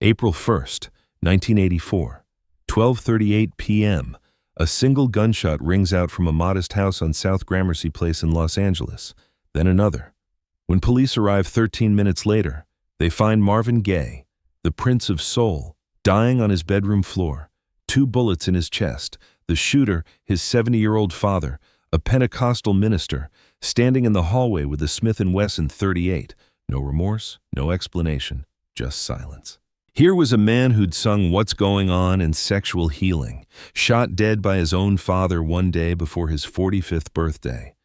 April 1st, 1984, 12:38 p.m. A single gunshot rings out from a modest house on South Gramercy Place in Los Angeles, then another. When police arrive 13 minutes later, they find Marvin Gaye, the Prince of Soul, dying on his bedroom floor, 2 bullets in his chest. The shooter, his 70-year-old father, a Pentecostal minister, standing in the hallway with a Smith & Wesson .38. No remorse, no explanation, just silence. Here was a man who'd sung What's Going On and Sexual Healing, shot dead by his own father one day before his 45th birthday.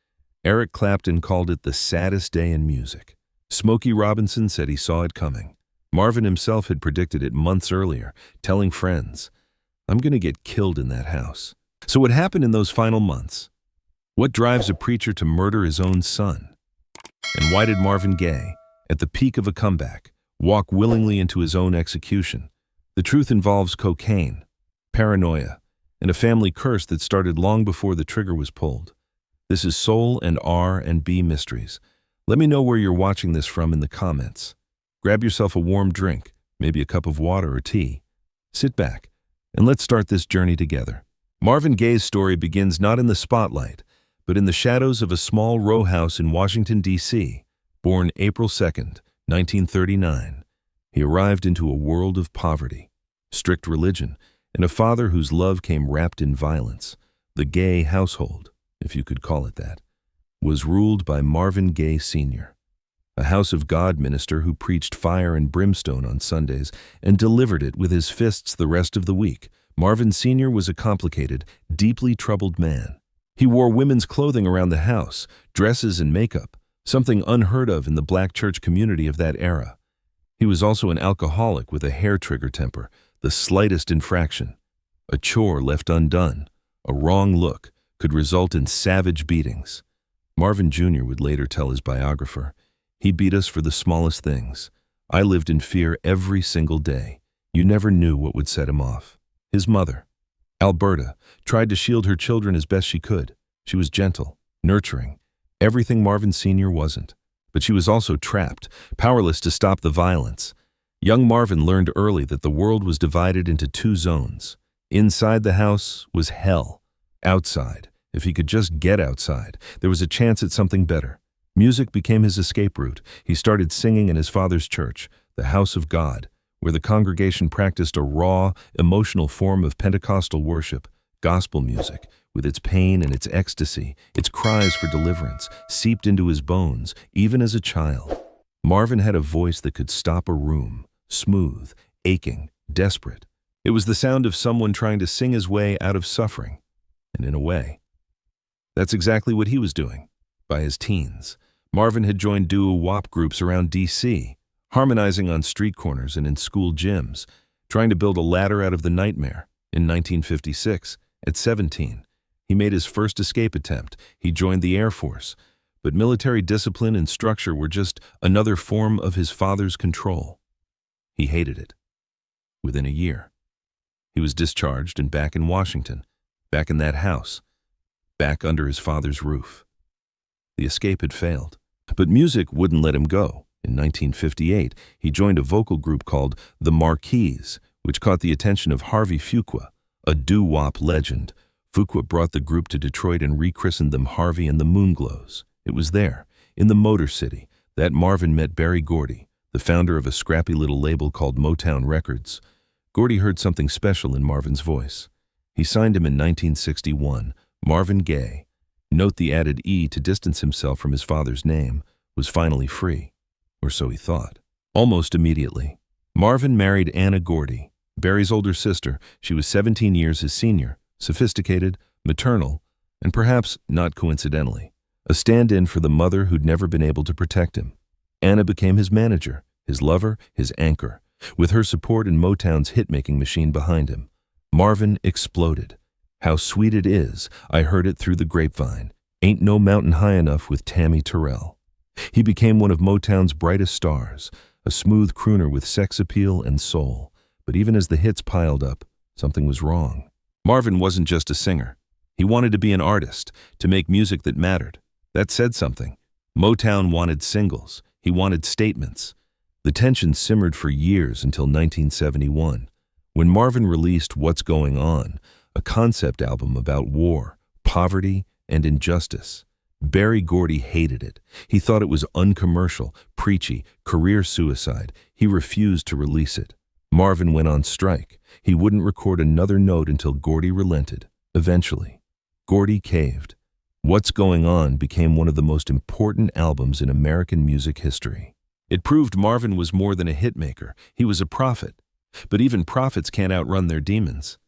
Eric Clapton called it the saddest day in music. Smokey Robinson said he saw it coming. Marvin himself had predicted it months earlier, telling friends, "I'm going to get killed in that house." So what happened in those final months? What drives a preacher to murder his own son? And why did Marvin Gaye, at the peak of a comeback, walk willingly into his own execution? The truth involves cocaine, paranoia, and a family curse that started long before the trigger was pulled. This is Soul and R&B Mysteries. Let me know where you're watching this from in the comments. Grab yourself a warm drink, maybe a cup of water or tea. Sit back, and let's start this journey together. Marvin Gaye's story begins not in the spotlight, but in the shadows of a small row house in Washington, D.C., born April 2nd, 1939. He arrived into a world of poverty, strict religion, and a father whose love came wrapped in violence. The Gaye household, if you could call it that, was ruled by Marvin Gaye Sr., a house of God minister who preached fire and brimstone on Sundays and delivered it with his fists the rest of the week. Marvin Sr. was a complicated, deeply troubled man. He wore women's clothing around the house, dresses and makeup, something unheard of in the black church community of that era. He was also an alcoholic with a hair-trigger temper. The slightest infraction, a chore left undone, a wrong look, could result in savage beatings. Marvin Jr. would later tell his biographer, "He beat us for the smallest things. I lived in fear every single day. You never knew what would set him off." His mother, Alberta, tried to shield her children as best she could. She was gentle, nurturing, everything Marvin Sr. wasn't. But she was also trapped, powerless to stop the violence. Young Marvin learned early that the world was divided into 2 zones. Inside the house was hell. Outside, if he could just get outside, there was a chance at something better. Music became his escape route. He started singing in his father's church, the House of God, where the congregation practiced a raw, emotional form of Pentecostal worship. Gospel music, with its pain and its ecstasy, its cries for deliverance, seeped into his bones, even as a child. Marvin had a voice that could stop a room, smooth, aching, desperate. It was the sound of someone trying to sing his way out of suffering. And in a way, that's exactly what he was doing. By his teens, Marvin had joined doo-wop groups around D.C., harmonizing on street corners and in school gyms, trying to build a ladder out of the nightmare. In 1956, at 17, he made his first escape attempt. He joined the Air Force, but military discipline and structure were just another form of his father's control. He hated it. Within a year, he was discharged and back in Washington, back in that house, back under his father's roof. The escape had failed, but music wouldn't let him go. In 1958, he joined a vocal group called the Marquis, which caught the attention of Harvey Fuqua, a doo-wop legend. Fuqua brought the group to Detroit and rechristened them Harvey and the Moonglows. It was there, in the Motor City, that Marvin met Berry Gordy, the founder of a scrappy little label called Motown Records. Gordy heard something special in Marvin's voice. He signed him in 1961, Marvin Gaye. Note the added E to distance himself from his father's name, was finally free. Or so he thought. Almost immediately, Marvin married Anna Gordy, Barry's older sister. She was 17 years his senior, sophisticated, maternal, and perhaps not coincidentally, a stand-in for the mother who'd never been able to protect him. Anna became his manager, his lover, his anchor, with her support and Motown's hit-making machine behind him. Marvin exploded. How sweet it is, I heard it through the grapevine. Ain't no mountain high enough with Tammy Terrell. He became one of Motown's brightest stars, a smooth crooner with sex appeal and soul. But even as the hits piled up, something was wrong. Marvin wasn't just a singer. He wanted to be an artist, to make music that mattered. That said something. Motown wanted singles. He wanted statements. The tension simmered for years until 1971, when Marvin released What's Going On, a concept album about war, poverty, and injustice. Berry Gordy hated it. He thought it was uncommercial, preachy, career suicide. He refused to release it. Marvin went on strike. He wouldn't record another note until Gordy relented. Eventually, Gordy caved. What's Going On became one of the most important albums in American music history. It proved Marvin was more than a hitmaker. He was a prophet. But even prophets can't outrun their demons.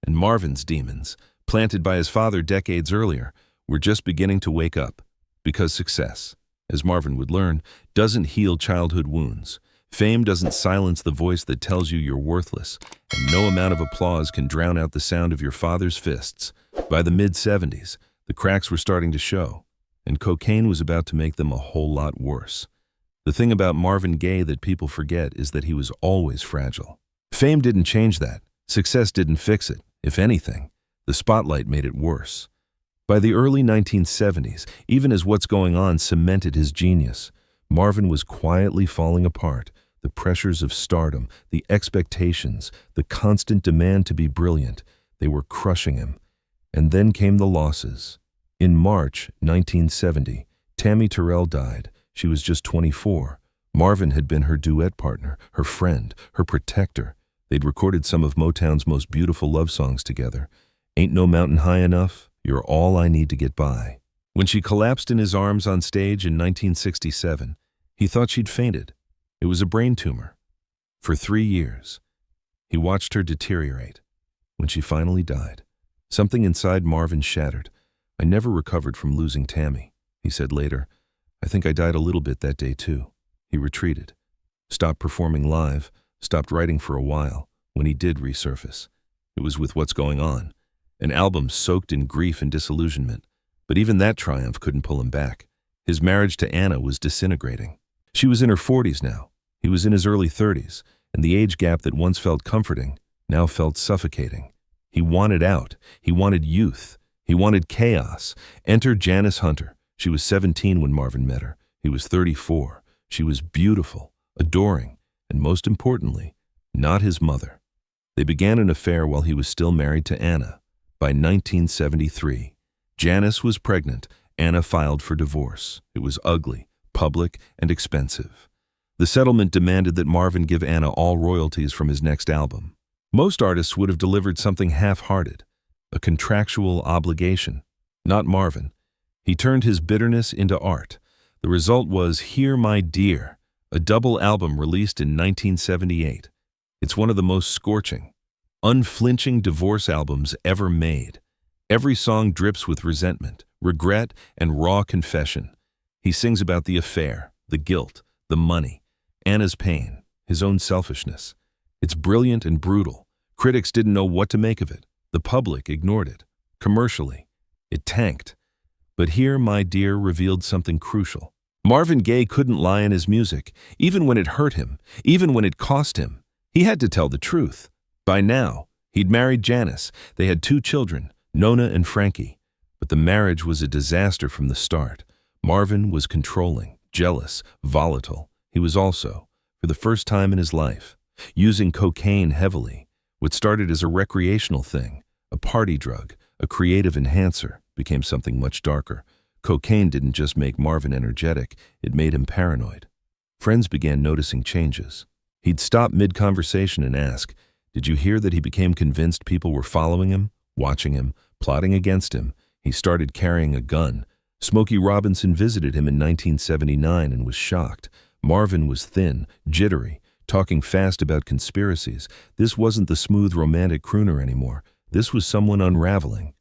And Marvin's demons, planted by his father decades earlier, were just beginning to wake up. Because success, as Marvin would learn, doesn't heal childhood wounds. Fame doesn't silence the voice that tells you you're worthless, and no amount of applause can drown out the sound of your father's fists. By the mid-70s, the cracks were starting to show, and cocaine was about to make them a whole lot worse. The thing about Marvin Gaye that people forget is that he was always fragile. Fame didn't change that. Success didn't fix it. If anything, the spotlight made it worse. By the early 1970s, even as What's Going On cemented his genius, Marvin was quietly falling apart. The pressures of stardom, the expectations, the constant demand to be brilliant, they were crushing him. And then came the losses. In March 1970, Tammy Terrell died. She was just 24. Marvin had been her duet partner, her friend, her protector. They'd recorded some of Motown's most beautiful love songs together. Ain't No Mountain High Enough, You're All I Need to Get By. When she collapsed in his arms on stage in 1967, he thought she'd fainted. It was a brain tumor. For 3 years, he watched her deteriorate. When she finally died, something inside Marvin shattered. I never recovered from losing Tammy, he said later. I think I died a little bit that day too. He retreated, stopped performing live, stopped writing for a while. When he did resurface, it was with What's Going On, an album soaked in grief and disillusionment. But even that triumph couldn't pull him back. His marriage to Anna was disintegrating. She was in her 40s now. He was in his early 30s, and the age gap that once felt comforting now felt suffocating. He wanted out. He wanted youth. He wanted chaos. Enter Janice Hunter. She was 17 when Marvin met her. He was 34. She was beautiful, adoring, and most importantly, not his mother. They began an affair while he was still married to Anna. By 1973, Janice was pregnant. Anna filed for divorce. It was ugly, public, and expensive. The settlement demanded that Marvin give Anna all royalties from his next album. Most artists would have delivered something half-hearted, a contractual obligation. Not Marvin. He turned his bitterness into art. The result was Hear My Dear, a double album released in 1978. It's one of the most scorching, unflinching divorce albums ever made. Every song drips with resentment, regret, and raw confession. He sings about the affair, the guilt, the money, Anna's pain, his own selfishness. It's brilliant and brutal. Critics didn't know what to make of it. The public ignored it. Commercially, it tanked. But Hear My Dear revealed something crucial. Marvin Gaye couldn't lie in his music, even when it hurt him, even when it cost him. He had to tell the truth. By now, he'd married Janice. They had 2 children, Nona and Frankie. But the marriage was a disaster from the start. Marvin was controlling, jealous, volatile. He was also, for the first time in his life, using cocaine heavily. What started as a recreational thing, a party drug, a creative enhancer, became something much darker. Cocaine didn't just make Marvin energetic, it made him paranoid. Friends began noticing changes. He'd stop mid-conversation and ask, "Did you hear that he became convinced people were following him, watching him, plotting against him?" He started carrying a gun. Smokey Robinson visited him in 1979 and was shocked. Marvin was thin, jittery, talking fast about conspiracies. This wasn't the smooth romantic crooner anymore. This was someone unraveling.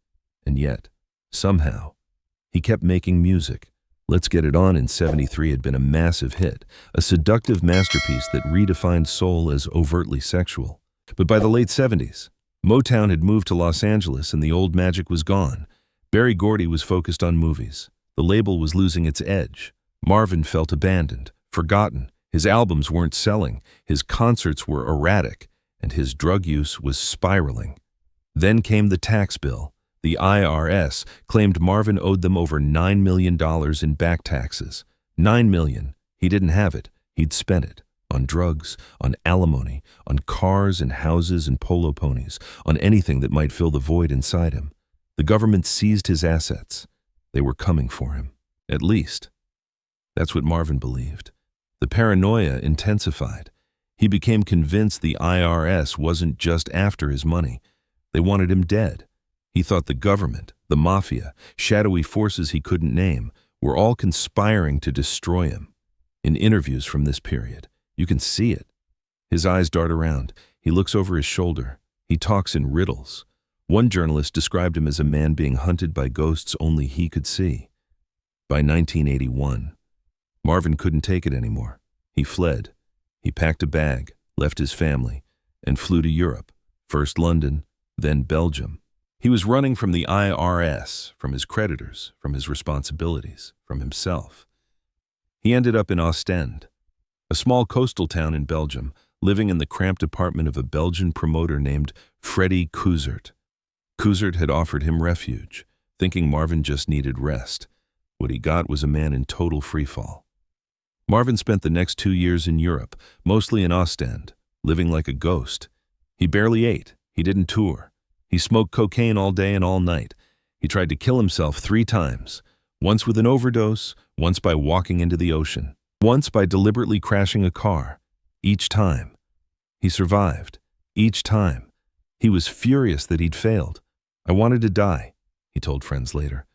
And yet, somehow, he kept making music. Let's Get It On in '73 had been a massive hit, a seductive masterpiece that redefined soul as overtly sexual. But by the late '70s, Motown had moved to Los Angeles and the old magic was gone. Berry Gordy was focused on movies. The label was losing its edge. Marvin felt abandoned, forgotten. His albums weren't selling, his concerts were erratic, and his drug use was spiraling. Then came the tax bill. The IRS claimed Marvin owed them over $9 million in back taxes. $9 million. He didn't have it. He'd spent it. On drugs, on alimony, on cars and houses and polo ponies, on anything that might fill the void inside him. The government seized his assets. They were coming for him. At least. That's what Marvin believed. The paranoia intensified. He became convinced the IRS wasn't just after his money. They wanted him dead. He thought the government, the mafia, shadowy forces he couldn't name, were all conspiring to destroy him. In interviews from this period, you can see it. His eyes dart around. He looks over his shoulder. He talks in riddles. One journalist described him as a man being hunted by ghosts only he could see. By 1981, Marvin couldn't take it anymore. He fled. He packed a bag, left his family, and flew to Europe, first London, then Belgium. He was running from the IRS, from his creditors, from his responsibilities, from himself. He ended up in Ostend, a small coastal town in Belgium, living in the cramped apartment of a Belgian promoter named Freddy Kouzert. Kouzert had offered him refuge, thinking Marvin just needed rest. What he got was a man in total freefall. Marvin spent the next 2 years in Europe, mostly in Ostend, living like a ghost. He barely ate. He didn't tour. He smoked cocaine all day and all night. He tried to kill himself 3 times, once with an overdose, once by walking into the ocean, once by deliberately crashing a car. Each time, he survived. Each time. He was furious that he'd failed. "I wanted to die," he told friends later,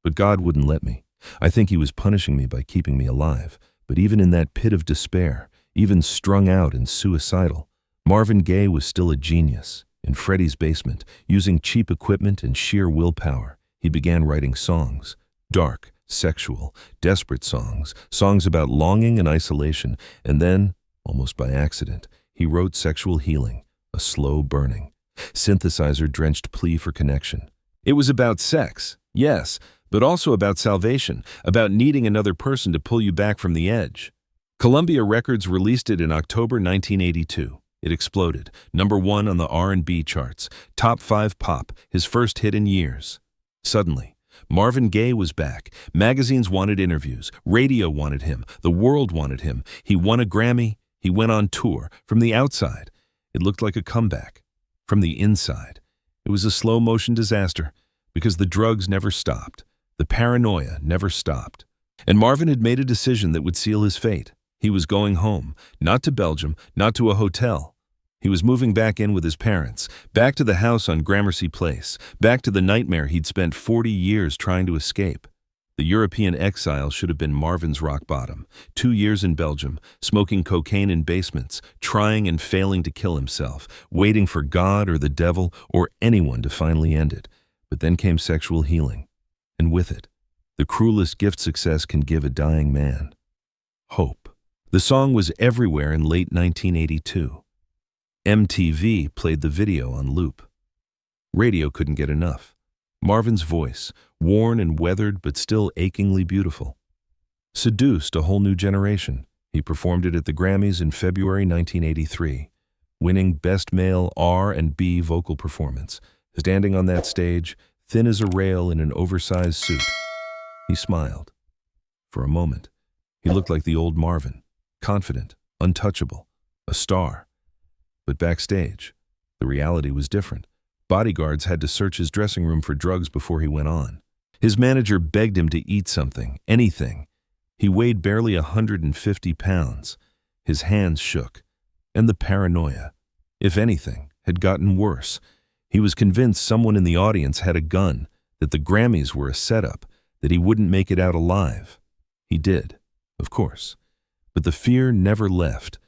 "but God wouldn't let me. I think he was punishing me by keeping me alive." But even in that pit of despair, even strung out and suicidal, Marvin Gaye was still a genius. In Freddie's basement, using cheap equipment and sheer willpower, he began writing songs. Dark, sexual, desperate songs, songs about longing and isolation. And then, almost by accident, he wrote Sexual Healing, a slow burning, synthesizer-drenched plea for connection. It was about sex, yes, but also about salvation, about needing another person to pull you back from the edge. Columbia Records released it in October 1982. It exploded, #1 on the R&B charts, top 5 pop, his first hit in years. Suddenly, Marvin Gaye was back. Magazines wanted interviews, radio wanted him, the world wanted him. He won a Grammy, he went on tour. From the outside, it looked like a comeback. From the inside, it was a slow-motion disaster, because the drugs never stopped. The paranoia never stopped. And Marvin had made a decision that would seal his fate. He was going home, not to Belgium, not to a hotel. He was moving back in with his parents, back to the house on Gramercy Place, back to the nightmare he'd spent 40 years trying to escape. The European exile should have been Marvin's rock bottom. 2 years in Belgium, smoking cocaine in basements, trying and failing to kill himself, waiting for God or the devil or anyone to finally end it. But then came Sexual Healing. And with it, the cruelest gift success can give a dying man: hope. The song was everywhere in late 1982. MTV played the video on loop. Radio couldn't get enough. Marvin's voice, worn and weathered but still achingly beautiful, seduced a whole new generation. He performed it at the Grammys in February 1983, winning Best Male R&B Vocal Performance. Standing on that stage, thin as a rail in an oversized suit, he smiled. For a moment, he looked like the old Marvin, confident, untouchable, a star. But backstage, the reality was different. Bodyguards had to search his dressing room for drugs before he went on. His manager begged him to eat something, anything. He weighed barely 150 pounds. His hands shook. And the paranoia, if anything, had gotten worse. He was convinced someone in the audience had a gun, that the Grammys were a setup, that he wouldn't make it out alive. He did, of course. But the fear never left.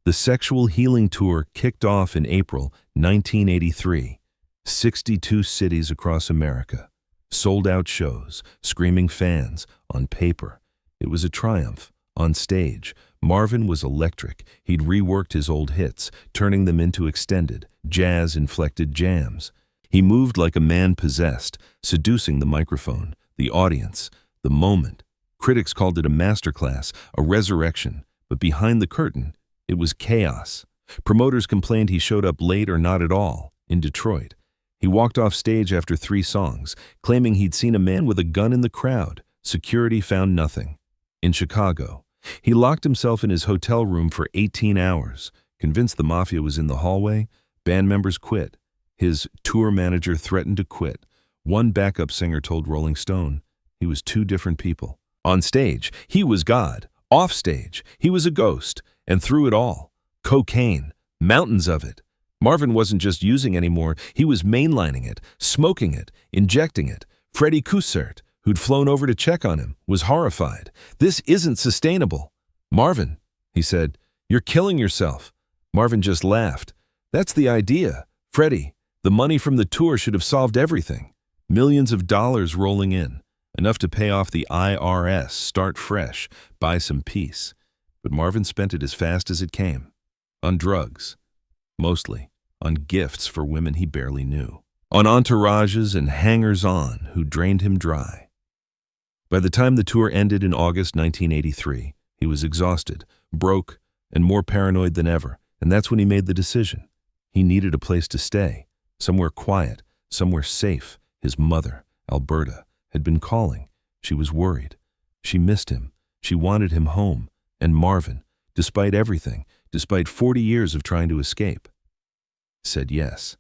The Sexual Healing Tour kicked off in April 1983. 62 cities across America. Sold-out shows, screaming fans. On paper, it was a triumph. On stage, Marvin was electric. He'd reworked his old hits, turning them into extended, jazz-inflected jams. He moved like a man possessed, seducing the microphone, the audience, the moment. Critics called it a masterclass, a resurrection. But behind the curtain, it was chaos. Promoters complained he showed up late or not at all. In Detroit, he walked off stage after 3 songs, claiming he'd seen a man with a gun in the crowd. Security found nothing. In Chicago, He locked himself in his hotel room for 18 hours, convinced the mafia was in the hallway. Band members quit. His tour manager threatened to quit. One backup singer told Rolling Stone he was two different people. On stage, he was God. Off stage, he was a ghost. And through it all, cocaine, mountains of it. Marvin wasn't just using anymore, he was mainlining it, smoking it, injecting it. Freddie Coussert, who'd flown over to check on him, was horrified. "This isn't sustainable." "Marvin," he said, "you're killing yourself." Marvin just laughed. "That's the idea. Freddie, the money from the tour should have solved everything." Millions of dollars rolling in, enough to pay off the IRS, start fresh, buy some peace. But Marvin spent it as fast as it came. On drugs. Mostly on gifts for women he barely knew. On entourages and hangers-on who drained him dry. By the time the tour ended in August 1983, he was exhausted, broke, and more paranoid than ever, and that's when he made the decision. He needed a place to stay, somewhere quiet, somewhere safe. His mother, Alberta, had been calling. She was worried. She missed him. She wanted him home. And Marvin, despite everything, despite 40 years of trying to escape, said yes.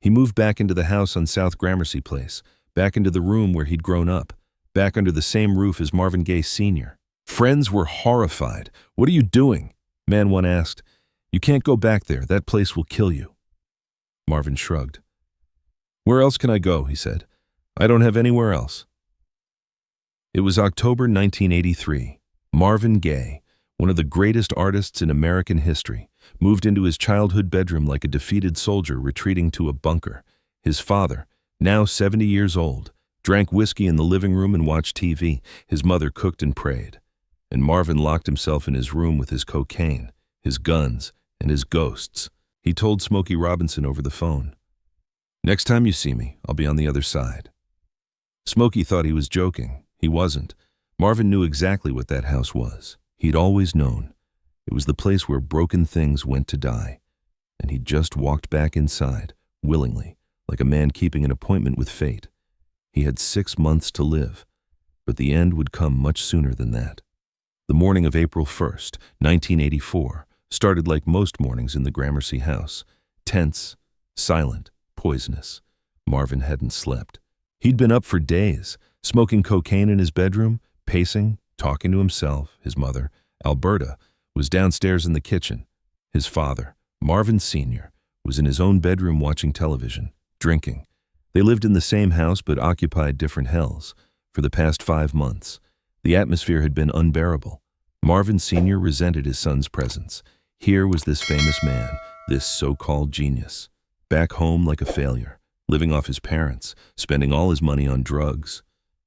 He moved back into the house on South Gramercy Place, back into the room where he'd grown up, back under the same roof as Marvin Gaye Sr. Friends were horrified. "What are you doing?" Man one asked. "You can't go back there. That place will kill you." Marvin shrugged. "Where else can I go?" he said. "I don't have anywhere else." It was October 1983. Marvin Gaye, one of the greatest artists in American history, moved into his childhood bedroom like a defeated soldier retreating to a bunker. His father, now 70 years old, drank whiskey in the living room and watched TV. His mother cooked and prayed. And Marvin locked himself in his room with his cocaine, his guns, and his ghosts. He told Smokey Robinson over the phone, "Next time you see me, I'll be on the other side." Smokey thought he was joking. He wasn't. Marvin knew exactly what that house was. He'd always known. It was the place where broken things went to die. And he just walked back inside, willingly, like a man keeping an appointment with fate. He had 6 months to live, but the end would come much sooner than that. The morning of April 1st, 1984, started like most mornings in the Gramercy house. Tense, silent, poisonous. Marvin hadn't slept. He'd been up for days, smoking cocaine in his bedroom, pacing, talking to himself. His mother, Alberta, was downstairs in the kitchen. His father, Marvin Sr., was in his own bedroom watching television, drinking. They lived in the same house but occupied different hells. For the past 5 months, the atmosphere had been unbearable. Marvin Sr. resented his son's presence. Here was this famous man, this so-called genius, back home like a failure, living off his parents, spending all his money on drugs.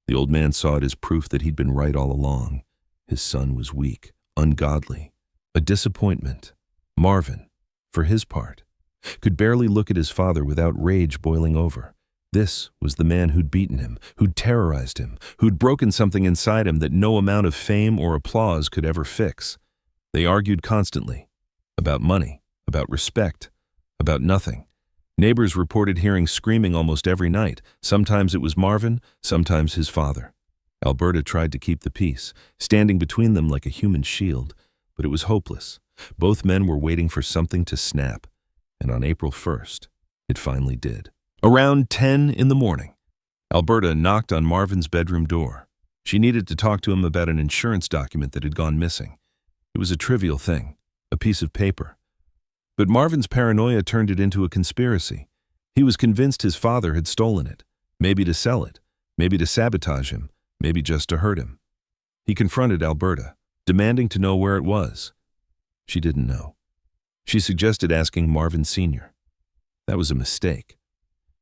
The old man saw it as proof that he'd been right all along. His son was weak, ungodly, a disappointment. Marvin, for his part, could barely look at his father without rage boiling over. This was the man who'd beaten him, who'd terrorized him, who'd broken something inside him that no amount of fame or applause could ever fix. They argued constantly, about money, about respect, about nothing. Neighbors reported hearing screaming almost every night. Sometimes it was Marvin, sometimes his father. Alberta tried to keep the peace, standing between them like a human shield, but it was hopeless. Both men were waiting for something to snap, and on April 1st, it finally did. Around 10 in the morning, Alberta knocked on Marvin's bedroom door. She needed to talk to him about an insurance document that had gone missing. It was a trivial thing, a piece of paper. But Marvin's paranoia turned it into a conspiracy. He was convinced his father had stolen it, maybe to sell it, maybe to sabotage him, maybe just to hurt him. He confronted Alberta, demanding to know where it was. She didn't know. She suggested asking Marvin Sr. That was a mistake.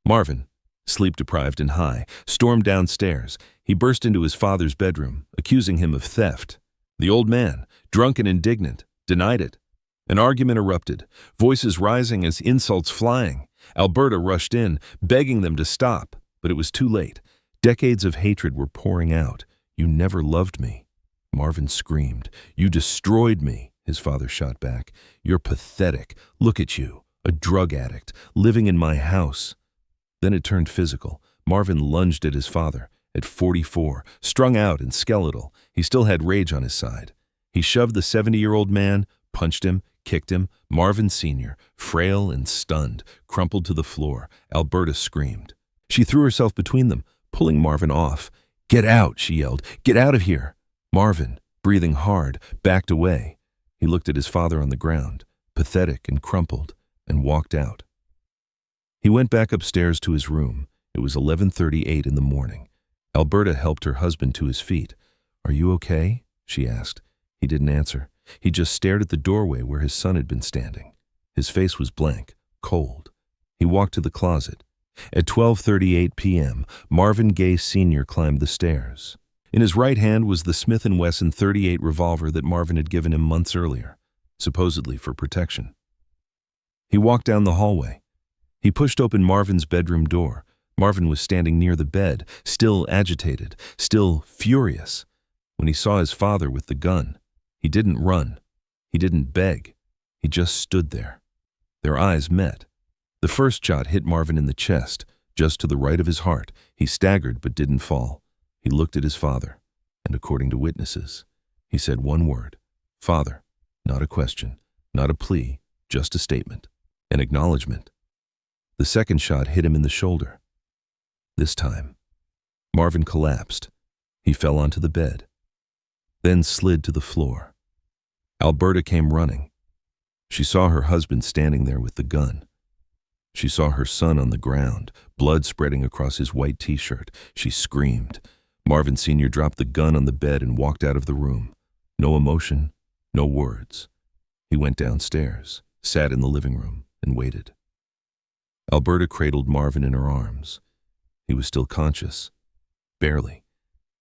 Marvin, sleep-deprived and high, stormed downstairs. He burst into his father's bedroom, accusing him of theft. The old man, drunk and indignant, denied it. An argument erupted, voices rising as insults flying. Alberta rushed in, begging them to stop, but it was too late. Decades of hatred were pouring out. "You never loved me," Marvin screamed. "You destroyed me," his father shot back. "You're pathetic. Look at you, a drug addict, living in my house." Then it turned physical. Marvin lunged at his father. At 44, strung out and skeletal, he still had rage on his side. He shoved the 70-year-old man, punched him, kicked him. Marvin Sr., frail and stunned, crumpled to the floor. Alberta screamed. She threw herself between them, pulling Marvin off. "Get out," she yelled. "Get out of here." Marvin, breathing hard, backed away. He looked at his father on the ground, pathetic and crumpled, and walked out. He went back upstairs to his room. It was 11:38 in the morning. Alberta helped her husband to his feet. "Are you okay?" she asked. He didn't answer. He just stared at the doorway where his son had been standing. His face was blank, cold. He walked to the closet. At 12:38 p.m., Marvin Gaye Sr. climbed the stairs. In his right hand was the Smith & Wesson .38 revolver that Marvin had given him months earlier, supposedly for protection. He walked down the hallway. He pushed open Marvin's bedroom door. Marvin was standing near the bed, still agitated, still furious. When he saw his father with the gun, he didn't run. He didn't beg. He just stood there. Their eyes met. The first shot hit Marvin in the chest, just to the right of his heart. He staggered but didn't fall. He looked at his father, and according to witnesses, he said one word, "Father." Not a question, not a plea, just a statement, an acknowledgement. The second shot hit him in the shoulder. This time, Marvin collapsed. He fell onto the bed, then slid to the floor. Alberta came running. She saw her husband standing there with the gun. She saw her son on the ground, blood spreading across his white t-shirt. She screamed. Marvin Sr. dropped the gun on the bed and walked out of the room. No emotion, no words. He went downstairs, sat in the living room, and waited. Alberta cradled Marvin in her arms. He was still conscious. Barely.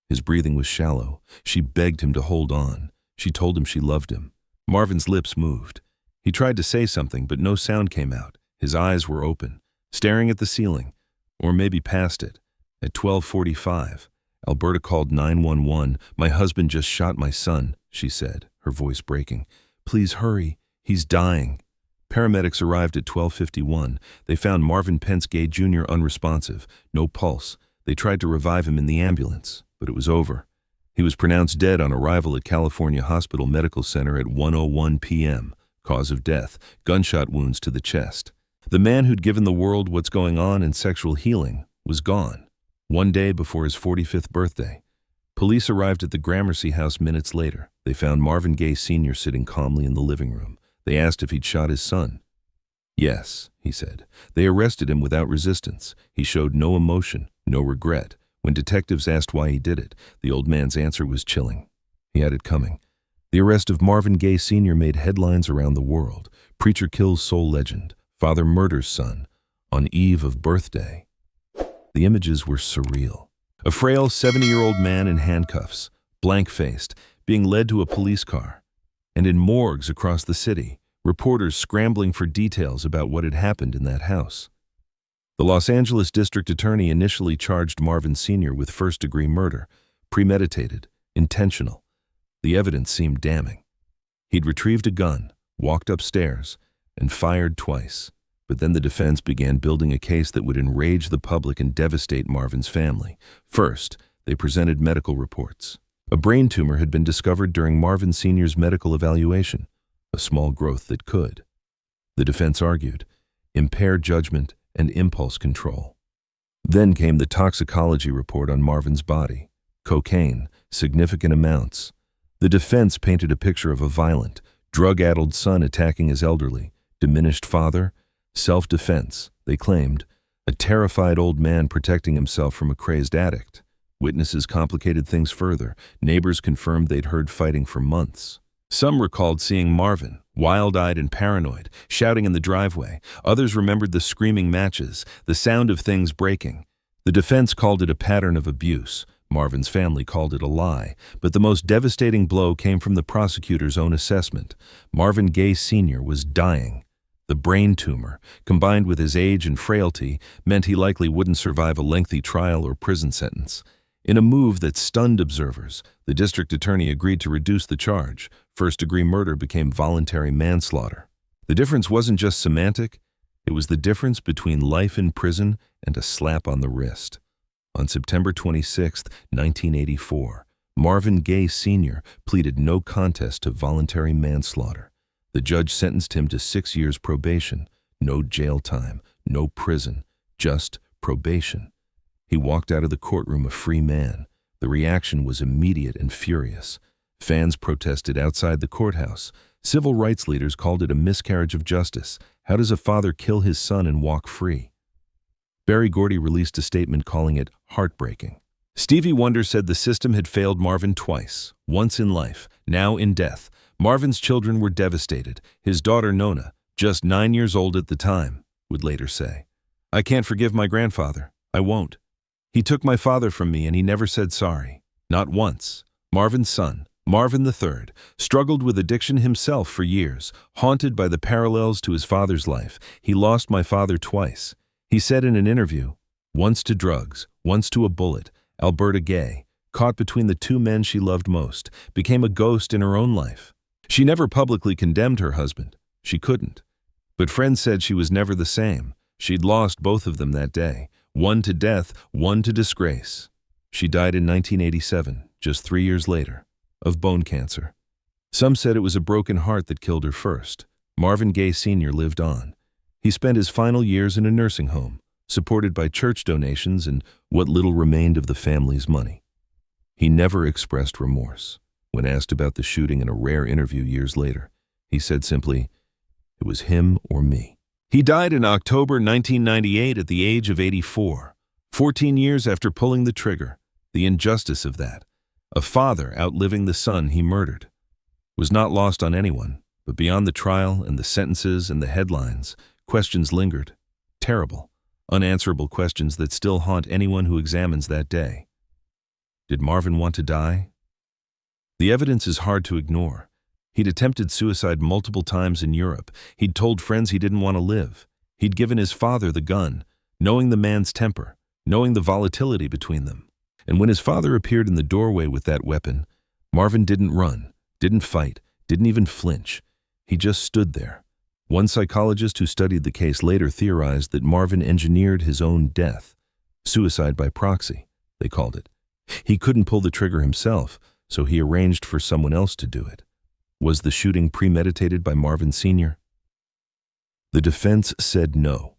His breathing was shallow. She begged him to hold on. She told him she loved him. Marvin's lips moved. He tried to say something, but no sound came out. His eyes were open, staring at the ceiling, or maybe past it. At 12:45, Alberta called 911. "My husband just shot my son," she said, her voice breaking. "Please hurry. He's dying." Paramedics arrived at 12:51. They found Marvin Pence Gaye Jr. unresponsive, no pulse. They tried to revive him in the ambulance, but it was over. He was pronounced dead on arrival at California Hospital Medical Center at 1:01 p.m. Cause of death, gunshot wounds to the chest. The man who'd given the world what's going on in sexual healing was gone, one day before his 45th birthday. Police arrived at the Gramercy house minutes later. They found Marvin Gaye Sr. sitting calmly in the living room. They asked if he'd shot his son. "Yes," he said. They arrested him without resistance. He showed no emotion, no regret. When detectives asked why he did it, the old man's answer was chilling. He had it coming. The arrest of Marvin Gaye Sr. made headlines around the world. Preacher kills soul legend. Father murders son. On eve of birthday. The images were surreal. A frail 70-year-old man in handcuffs, blank-faced, being led to a police car. And in morgues across the city, reporters scrambling for details about what had happened in that house. The Los Angeles District Attorney initially charged Marvin Sr. with first-degree murder, premeditated, intentional. The evidence seemed damning. He'd retrieved a gun, walked upstairs, and fired twice. But then the defense began building a case that would enrage the public and devastate Marvin's family. First, they presented medical reports. A brain tumor had been discovered during Marvin Sr.'s medical evaluation, a small growth that could. The defense argued, impaired judgment and impulse control. Then came the toxicology report on Marvin's body. Cocaine, significant amounts. The defense painted a picture of a violent, drug-addled son attacking his elderly, diminished father. Self-defense, they claimed, a terrified old man protecting himself from a crazed addict. Witnesses complicated things further. Neighbors confirmed they'd heard fighting for months. Some recalled seeing Marvin, wild-eyed and paranoid, shouting in the driveway. Others remembered the screaming matches, the sound of things breaking. The defense called it a pattern of abuse. Marvin's family called it a lie. But the most devastating blow came from the prosecutor's own assessment. Marvin Gaye Sr. was dying. The brain tumor, combined with his age and frailty, meant he likely wouldn't survive a lengthy trial or prison sentence. In a move that stunned observers, the district attorney agreed to reduce the charge. First-degree murder became voluntary manslaughter. The difference wasn't just semantic, it was the difference between life in prison and a slap on the wrist. On September 26, 1984, Marvin Gaye Sr. pleaded no contest to voluntary manslaughter. The judge sentenced him to 6 years probation, no jail time, no prison, just probation. He walked out of the courtroom a free man. The reaction was immediate and furious. Fans protested outside the courthouse. Civil rights leaders called it a miscarriage of justice. How does a father kill his son and walk free? Berry Gordy released a statement calling it heartbreaking. Stevie Wonder said the system had failed Marvin twice, once in life, now in death. Marvin's children were devastated. His daughter Nona, just 9 years old at the time, would later say, "I can't forgive my grandfather. I won't. He took my father from me and he never said sorry. Not once." Marvin's son, Marvin III, struggled with addiction himself for years, haunted by the parallels to his father's life. "He lost my father twice." He said in an interview, once to drugs, once to a bullet. Alberta Gaye, caught between the two men she loved most, became a ghost in her own life. She never publicly condemned her husband. She couldn't. But friends said she was never the same. She'd lost both of them that day, one to death, one to disgrace. She died in 1987, just 3 years later, of bone cancer. Some said it was a broken heart that killed her first. Marvin Gaye Sr. lived on. He spent his final years in a nursing home, supported by church donations and what little remained of the family's money. He never expressed remorse. When asked about the shooting in a rare interview years later, he said simply, "It was him or me." He died in October 1998 at the age of 84, 14 years after pulling the trigger. The injustice of that, a father outliving the son he murdered, was not lost on anyone, but beyond the trial and the sentences and the headlines, questions lingered. Terrible, unanswerable questions that still haunt anyone who examines that day. Did Marvin want to die? The evidence is hard to ignore. He'd attempted suicide multiple times in Europe. He'd told friends he didn't want to live. He'd given his father the gun, knowing the man's temper, knowing the volatility between them. And when his father appeared in the doorway with that weapon, Marvin didn't run, didn't fight, didn't even flinch. He just stood there. One psychologist who studied the case later theorized that Marvin engineered his own death. Suicide by proxy, they called it. He couldn't pull the trigger himself, so he arranged for someone else to do it. Was the shooting premeditated by Marvin Sr.? The defense said no.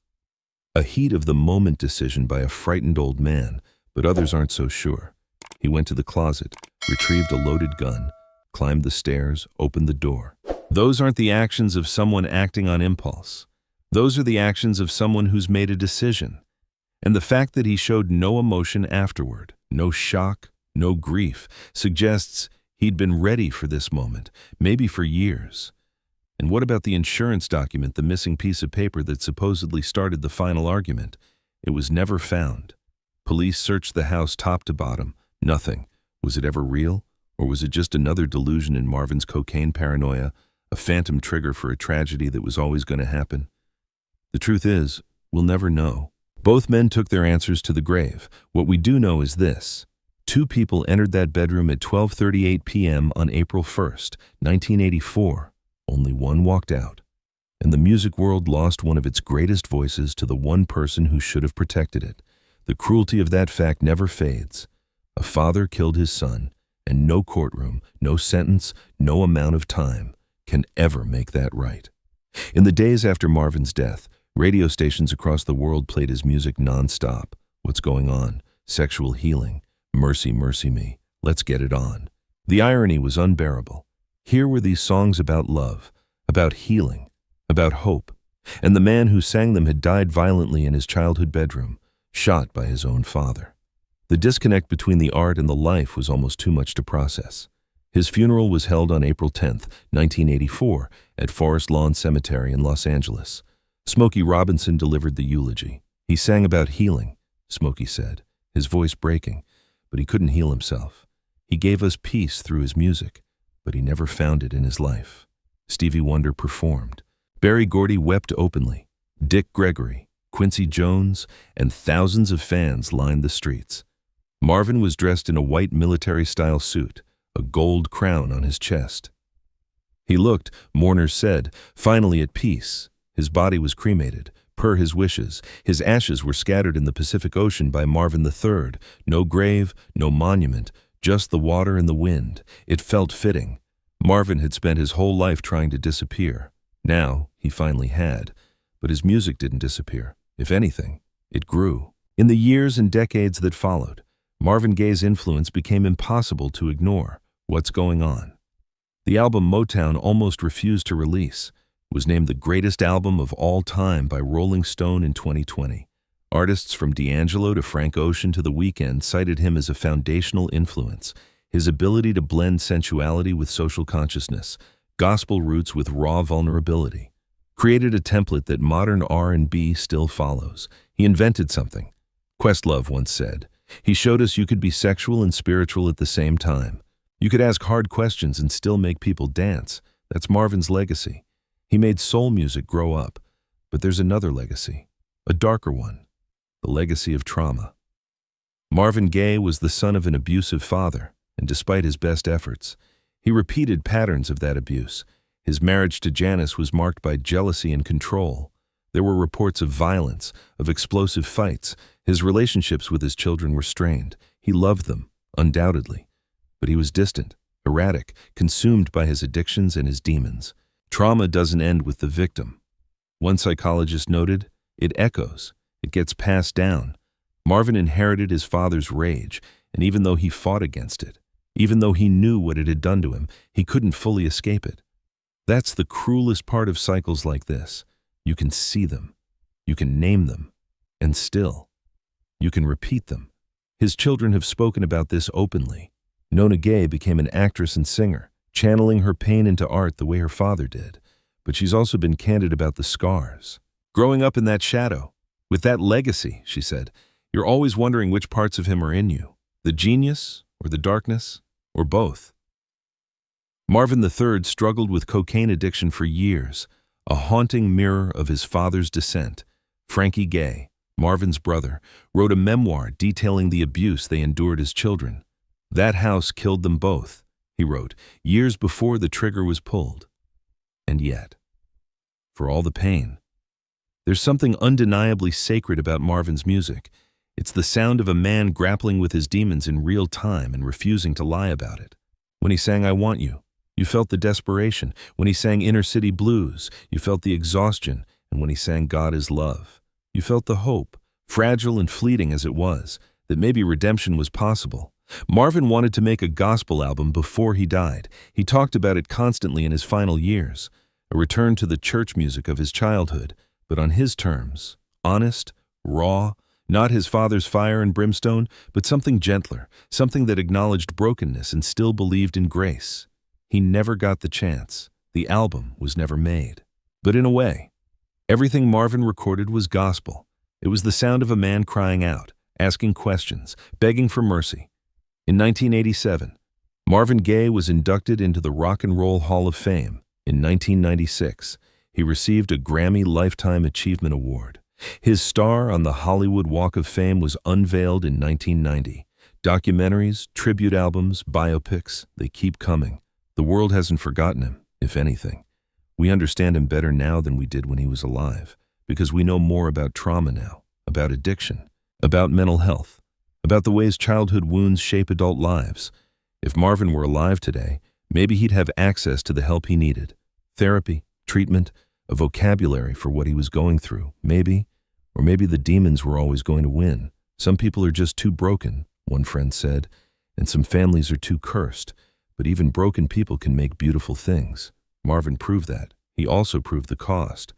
A heat-of-the-moment decision by a frightened old man, but others aren't so sure. He went to the closet, retrieved a loaded gun, climbed the stairs, opened the door. Those aren't the actions of someone acting on impulse. Those are the actions of someone who's made a decision. And the fact that he showed no emotion afterward, no shock, no grief, suggests he'd been ready for this moment, maybe for years. And what about the insurance document, the missing piece of paper that supposedly started the final argument? It was never found. Police searched the house top to bottom. Nothing. Was it ever real? Or was it just another delusion in Marvin's cocaine paranoia, a phantom trigger for a tragedy that was always going to happen? The truth is, we'll never know. Both men took their answers to the grave. What we do know is this. 2 people entered that bedroom at 12:38 p.m. on April 1st, 1984. Only one walked out. And the music world lost one of its greatest voices to the one person who should have protected it. The cruelty of that fact never fades. A father killed his son, and no courtroom, no sentence, no amount of time can ever make that right. In the days after Marvin's death, radio stations across the world played his music nonstop. What's going on? Sexual healing. Mercy, mercy me. Let's get it on. The irony was unbearable. Here were these songs about love, about healing, about hope. And the man who sang them had died violently in his childhood bedroom, shot by his own father. The disconnect between the art and the life was almost too much to process. His funeral was held on April 10th, 1984, at Forest Lawn Cemetery in Los Angeles. Smokey Robinson delivered the eulogy. He sang about healing, Smokey said, his voice breaking, but he couldn't heal himself. He gave us peace through his music, but he never found it in his life. Stevie Wonder performed. Berry Gordy wept openly. Dick Gregory, Quincy Jones, and thousands of fans lined the streets. Marvin was dressed in a white military-style suit, a gold crown on his chest. He looked, mourners said, finally at peace. His body was cremated, per his wishes. His ashes were scattered in the Pacific Ocean by Marvin III. No grave, no monument, Just the water and the wind. It felt fitting. Marvin had spent his whole life trying to disappear. Now, he finally had. But his music didn't disappear. If anything, it grew. In the years and decades that followed, Marvin Gaye's influence became impossible to ignore. What's going on? The album Motown almost refused to release was named the greatest album of all time by Rolling Stone in 2020. Artists from D'Angelo to Frank Ocean to The Weeknd cited him as a foundational influence. His ability to blend sensuality with social consciousness, gospel roots with raw vulnerability, created a template that modern R&B still follows. He invented something. Questlove once said, "He showed us you could be sexual and spiritual at the same time. You could ask hard questions and still make people dance." That's Marvin's legacy. He made soul music grow up. But there's another legacy, a darker one, the legacy of trauma. Marvin Gaye was the son of an abusive father, and despite his best efforts, he repeated patterns of that abuse. His marriage to Janice was marked by jealousy and control. There were reports of violence, of explosive fights. His relationships with his children were strained. He loved them, undoubtedly. But he was distant, erratic, consumed by his addictions and his demons. Trauma doesn't end with the victim. One psychologist noted, it echoes, it gets passed down. Marvin inherited his father's rage, and even though he fought against it, even though he knew what it had done to him, he couldn't fully escape it. That's the cruelest part of cycles like this. You can see them, you can name them, and still, you can repeat them. His children have spoken about this openly. Nona Gaye became an actress and singer, channeling her pain into art the way her father did. But she's also been candid about the scars. Growing up in that shadow, with that legacy, she said, you're always wondering which parts of him are in you, the genius or the darkness, or both. Marvin III struggled with cocaine addiction for years, a haunting mirror of his father's descent. Frankie Gaye, Marvin's brother, wrote a memoir detailing the abuse they endured as children. That house killed them both, he wrote, years before the trigger was pulled. And yet, for all the pain, there's something undeniably sacred about Marvin's music. It's the sound of a man grappling with his demons in real time and refusing to lie about it. When he sang I Want You, you felt the desperation. When he sang Inner City Blues, you felt the exhaustion. And when he sang God is Love, you felt the hope, fragile and fleeting as it was, that maybe redemption was possible. Marvin wanted to make a gospel album before he died. He talked about it constantly in his final years, a return to the church music of his childhood, but on his terms, honest, raw, not his father's fire and brimstone, but something gentler, something that acknowledged brokenness and still believed in grace. He never got the chance. The album was never made. But in a way, everything Marvin recorded was gospel. It was the sound of a man crying out, asking questions, begging for mercy. In 1987, Marvin Gaye was inducted into the Rock and Roll Hall of Fame. In 1996, he received a Grammy Lifetime Achievement Award. His star on the Hollywood Walk of Fame was unveiled in 1990. Documentaries, tribute albums, biopics, they keep coming. The world hasn't forgotten him, if anything. We understand him better now than we did when he was alive, because we know more about trauma now, about addiction, about mental health, about the ways childhood wounds shape adult lives. If Marvin were alive today, maybe he'd have access to the help he needed. Therapy, treatment, a vocabulary for what he was going through. Maybe, or maybe the demons were always going to win. Some people are just too broken, one friend said, and some families are too cursed. But even broken people can make beautiful things. Marvin proved that. He also proved the cost.